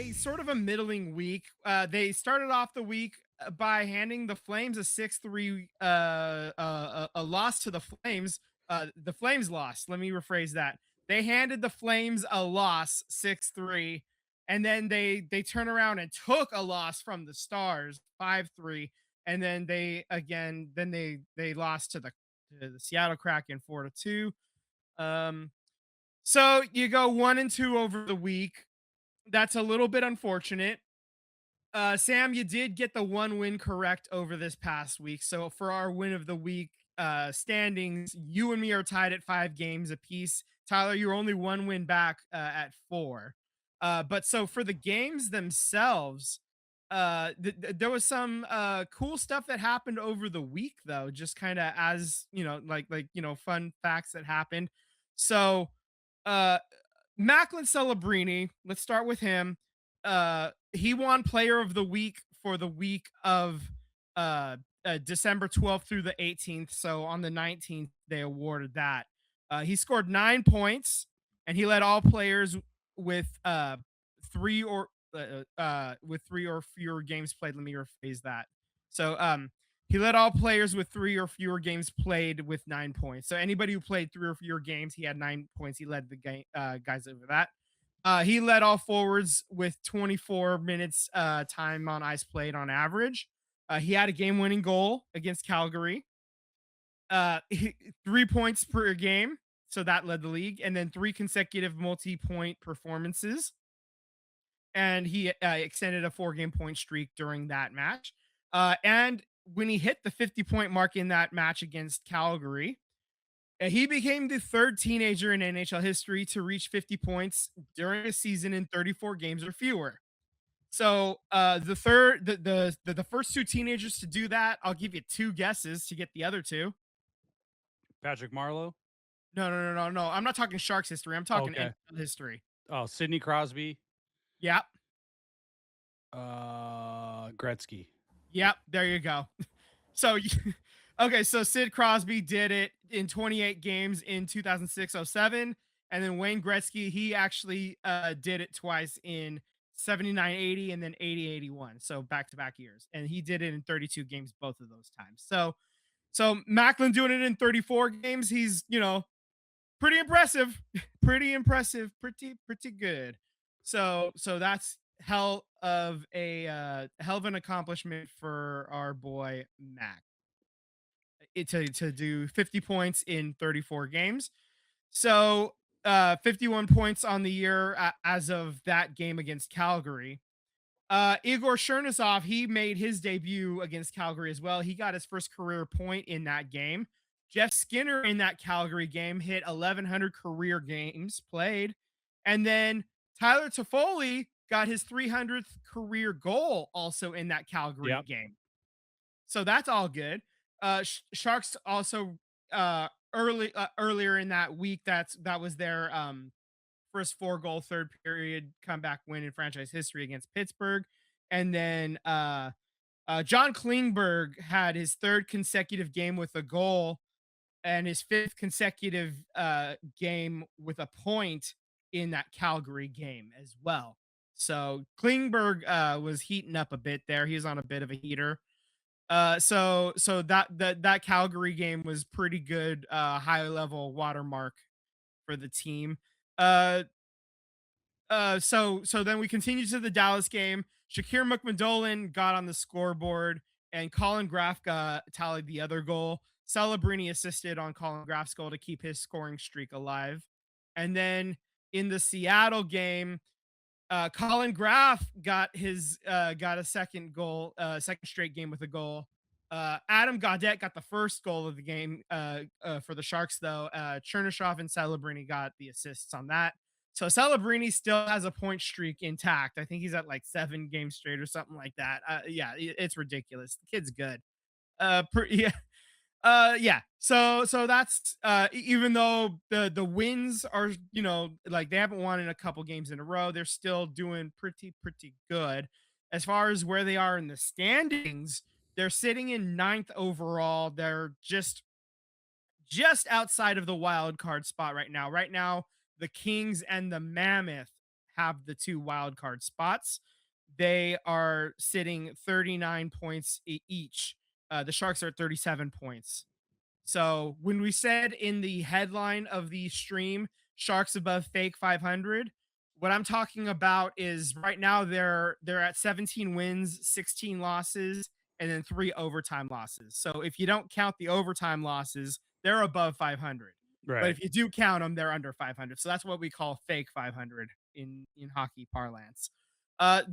a sort of a middling week. They started off the week by handing the Flames a 6-3 a loss to the Flames. The Flames lost. Let me rephrase that. They handed the Flames a loss 6-3, and then they turn around and took a loss from the Stars 5-3, and then they lost to the Seattle Kraken 4-2. Um so you go 1-2 over the week. That's a little bit unfortunate. Sam, you did get the one win correct over this past week. So for our win of the week standings, you and me are tied at 5 games apiece. Tyler, you're only one win back at 4. But so for the games themselves, there was some cool stuff that happened over the week, though. Just kind of as fun facts that happened. So, uh, Macklin Celebrini, let's start with him. He won Player of the Week for the week of December 12th through the 18th. So on the 19th, they awarded that. He scored 9 points, and he led all players with three or with 3 or fewer games played. Let me rephrase that. So he led all players with 3 or fewer games played with 9 points. So anybody who played 3 or fewer games, he had 9 points. He led the guys over that. He led all forwards with 24 minutes time on ice played on average. He had a game-winning goal against Calgary. 3 points per game, so that led the league, and then 3 consecutive multi-point performances. And he extended a 4-game point streak during that match. And when he hit the 50-point mark in that match against Calgary, he became the third teenager in NHL history to reach 50 points during a season in 34 games or fewer. So the first 2 teenagers to do that, I'll give you 2 guesses to get the other 2. Patrick Marleau. No. I'm not talking Sharks history. I'm talking Okay. NHL history. Oh, Sidney Crosby. Yep. Gretzky. Yep. There you go. So, okay. So Sid Crosby did it in 28 games in 2006-07. And then Wayne Gretzky, he actually did it twice in 79-80 and then 80-81. So back-to-back years. And he did it in 32 games both of those times. So Macklin doing it in 34 games, he's, pretty impressive. Pretty impressive. Pretty good. So that's hell of an accomplishment for our boy Mac. To do 50 points in 34 games. So 51 points on the year as of that game against Calgary. Igor Chernysov, he made his debut against Calgary as well. He got his first career point in that game. Jeff Skinner in that Calgary game hit 1,100 career games played. And then Tyler Toffoli got his 300th career goal also in that Calgary game. So that's all good. Sharks also earlier in that week, that was their first 4-goal third period comeback win in franchise history against Pittsburgh. And then John Klingberg had his 3rd consecutive game with a goal and his 5th consecutive game with a point in that Calgary game as well. So Klingberg was heating up a bit there. He was on a bit of a heater. So that Calgary game was pretty good, high level watermark for the team. So then we continue to the Dallas game. Shakir McMadolan got on the scoreboard, and Colin Graf tallied the other goal. Celebrini assisted on Colin Graf's goal to keep his scoring streak alive. And then in the Seattle game, Colin Graf got a second straight game with a goal. Adam Gaudette got the first goal of the game for the Sharks, though. Chernyshov and Celebrini got the assists on that. So Celebrini still has a point streak intact. I think he's at like 7 games straight or something like that. Yeah, it's ridiculous. The kid's good. Yeah. So that's even though the wins are, like they haven't won in a couple games in a row, they're still doing pretty good. As far as where they are in the standings, they're sitting in 9th overall. They're just outside of the wild card spot right now. Right now, the Kings and the Mammoth have the 2 wild card spots. They are sitting 39 points each. The Sharks are at 37 points. So when we said in the headline of the stream, Sharks above fake 500, what I'm talking about is right now they're at 17 wins, 16 losses, and then 3 overtime losses. So if you don't count the overtime losses, they're above 500. But Right. if you do count them, they're under 500. So that's what we call fake 500 in hockey parlance. A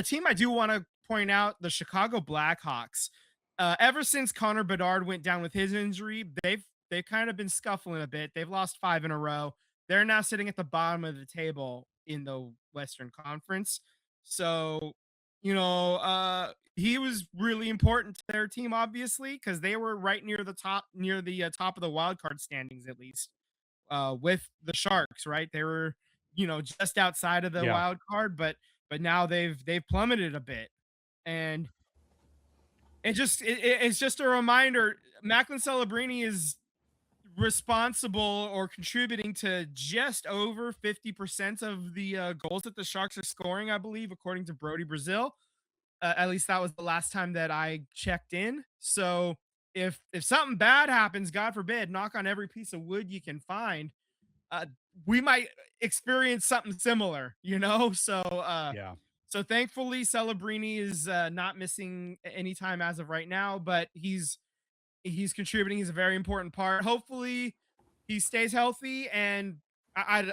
team I do want to point out, the Chicago Blackhawks. Ever since Connor Bedard went down with his injury, they've kind of been scuffling a bit. They've lost 5 in a row. They're now sitting at the bottom of the table in the Western Conference. So, he was really important to their team, obviously, because they were right near the top, top of the wild card standings, at least, with the Sharks. Right, they were, just outside of the Yeah. wild card, but now they've plummeted a bit, and it's just a reminder. Macklin Celebrini is responsible or contributing to just over 50% of the goals that the Sharks are scoring, I believe, according to Brody Brazil. At least that was the last time that I checked in. So if something bad happens, God forbid, knock on every piece of wood you can find, uh, we might experience something similar, Yeah. So thankfully, Celebrini is not missing any time as of right now, but he's contributing. He's a very important part. Hopefully, he stays healthy, and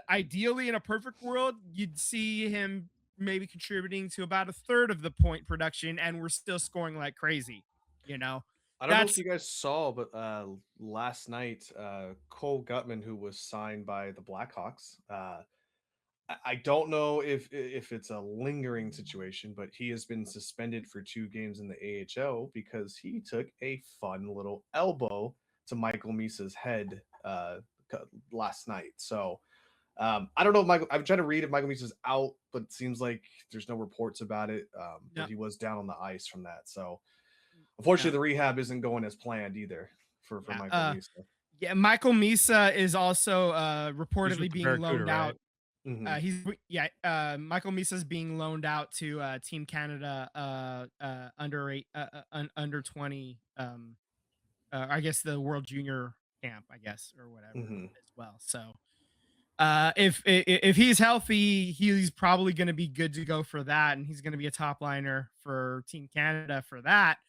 ideally, in a perfect world, you'd see him maybe contributing to about a third of the point production, and we're still scoring like crazy. You know, I don't know if that's you guys saw, but last night, Cole Gutman, who was signed by the Blackhawks, I don't know if it's a lingering situation, but he has been suspended for 2 games in the AHL because he took a fun little elbow to Michael Misa's head last night. So I don't know if Michael. I've tried to read if Michael Misa's out, but it seems like there's no reports about it. no, But he was down on the ice from that. So no, unfortunately, the rehab isn't going as planned either for yeah. Michael Misa. Yeah, Michael Misa is also He's with reportedly the being Barracuda, loaned right? out. Michael Misa's being loaned out to Team Canada under 20, I guess the World Junior camp, I guess, or whatever, Hmm. as well. So if he's healthy, he's probably going to be good to go for that, and he's going to be a top liner for Team Canada for that.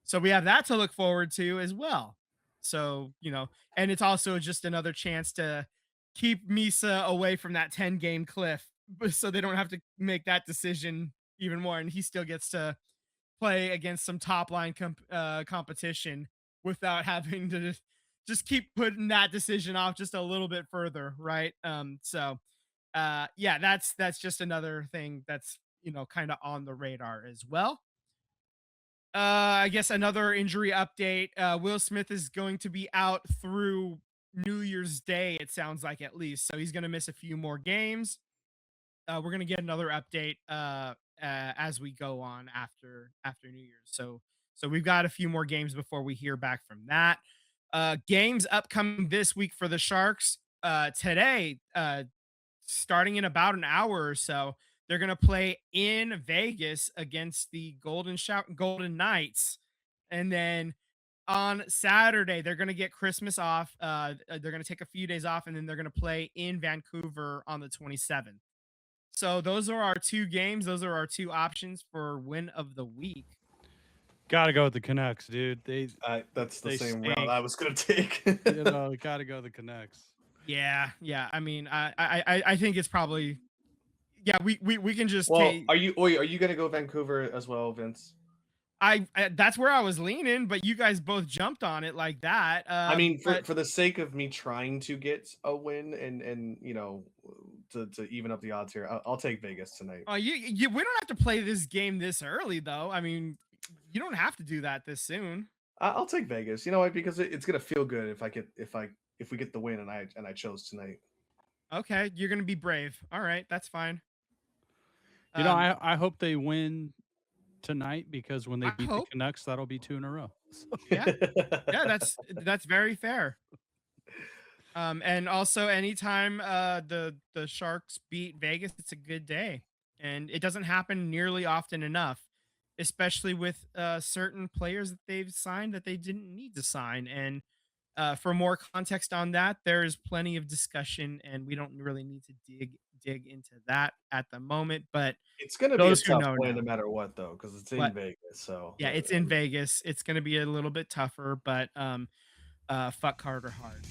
So we have that to look forward to as well. So and it's also just another chance to keep Misa away from that 10-game cliff, so they don't have to make that decision even more, and he still gets to play against some top line competition without having to just keep putting that decision off just a little bit further, right? Yeah, that's just another thing that's kind of on the radar as well. I guess another injury update. Will Smith is going to be out through New Year's Day, it sounds like, at least. So he's going to miss a few more games. We're going to get another update as we go on after New Year's. So we've got a few more games before we hear back from that. Games upcoming this week for the Sharks. Today, starting in about an hour or so, they're going to play in Vegas against the Golden Knights. And then on Saturday, they're going to get Christmas off. They're going to take a few days off, and then they're going to play in Vancouver on the 27th. So those are our 2 games. Those are our 2 options for win of the week. Gotta go with the Canucks, dude. That's the They same stink. route I was going to take. Gotta go the Canucks. Yeah. I mean, I think it's probably, yeah. We can just Well, take. are you going to go Vancouver as well, Vince? I that's where I was leaning, but you guys both jumped on it like that. I mean, But for the sake of me trying to get a win and to even up the odds here, I'll take Vegas tonight. we don't have to play this game this early, though. I mean, you don't have to do that this soon. I'll take Vegas. You know what? Because it's gonna feel good if we get the win and I chose tonight. Okay, you're gonna be brave. All right, that's fine. I hope they win tonight because when they I beat hope. the Canucks, that'll be 2 in a row. So. Yeah, yeah, that's very fair. And also anytime the Sharks beat Vegas, it's a good day. And it doesn't happen nearly often enough, especially with certain players that they've signed that they didn't need to sign. And for more context on that, there's plenty of discussion, and we don't really need to dig into that at the moment. But It's gonna be a those who tough know win know. no matter what, though, because it's in What? Vegas. So, Yeah, it's in Vegas. It's going to be a little bit tougher, but fuck Carter hard.